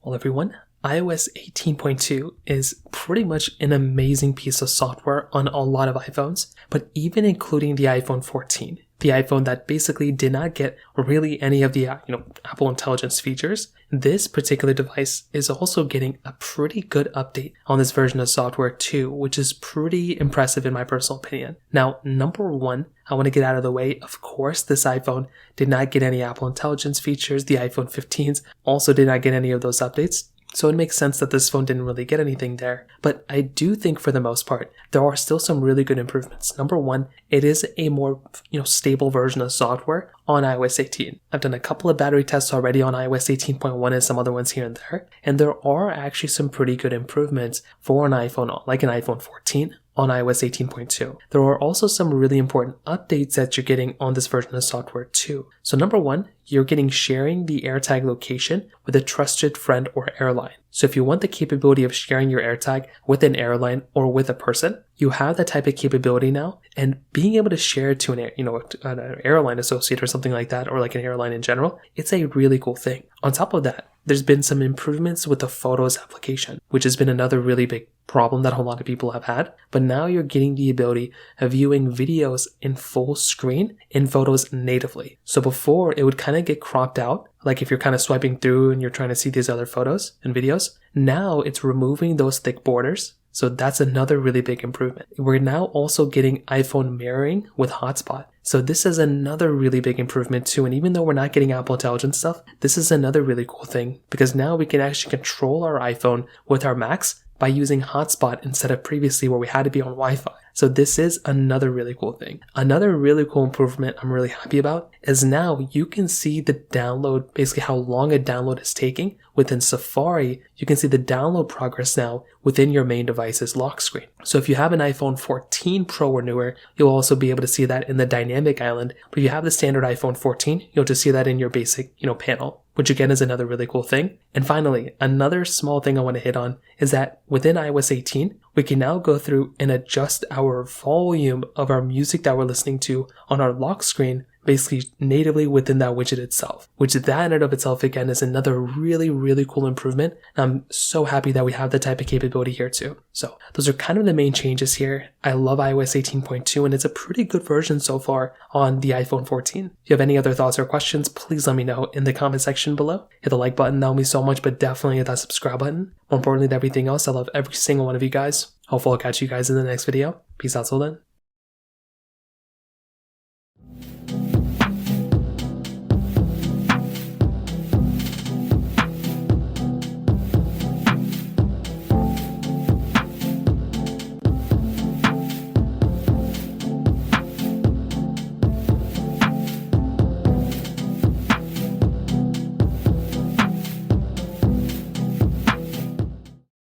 Well, everyone, iOS 18.2 is pretty much an amazing piece of software on a lot of iPhones, but even including the iPhone 14, the iPhone that basically did not get really any of the Apple Intelligence features, this particular device is also getting a pretty good update on this version of software too, which is pretty impressive in my personal opinion. Now, number one, I want to get out of the way. Of course, this iPhone did not get any Apple Intelligence features. The iPhone 15s also did not get any of those updates. So it makes sense that this phone didn't really get anything there. But I do think for the most part, there are still some really good improvements. Number one, it is a more stable version of software on iOS 18. I've done a couple of battery tests already on iOS 18.1 and some other ones here and there. And there are actually some pretty good improvements for an iPhone, like an iPhone 14, on iOS 18.2. There are also some really important updates that you're getting on this version of software too. So number one, you're getting sharing the AirTag location with a trusted friend or airline. So if you want the capability of sharing your AirTag with an airline or with a person, you have that type of capability now, and being able to share it to an airline associate or something like that, or like an airline in general, it's a really cool thing. On top of that, there's been some improvements with the Photos application, which has been another really big problem that a lot of people have had. But now you're getting the ability of viewing videos in full screen in Photos natively. So before, it would kind of get cropped out, like if you're kind of swiping through and you're trying to see these other photos and videos. Now it's removing those thick borders. So that's another really big improvement. We're now also getting iPhone mirroring with hotspot. So this is another really big improvement too. And even though we're not getting Apple Intelligence stuff, this is another really cool thing because now we can actually control our iPhone with our Macs by using hotspot instead of previously where we had to be on Wi-Fi. So this is another really cool thing. Another really cool improvement I'm really happy about is now you can see the download, basically how long a download is taking. Within Safari, you can see the download progress now within your main device's lock screen. So if you have an iPhone 14 Pro or newer, you'll also be able to see that in the dynamic island. But if you have the standard iPhone 14, you'll just see that in your basic, panel, which again is another really cool thing. And finally, another small thing I want to hit on is that within iOS 18, we can now go through and adjust our volume of our music that we're listening to on our lock screen basically natively within that widget itself, which that in and of itself, again, is another really, really cool improvement. I'm so happy that we have that type of capability here too. So those are kind of the main changes here. I love iOS 18.2 and it's a pretty good version so far on the iPhone 14. If you have any other thoughts or questions, please let me know in the comment section below. Hit the like button, that would mean so much, but definitely hit that subscribe button. More importantly than everything else, I love every single one of you guys. Hopefully I'll catch you guys in the next video. Peace out till then.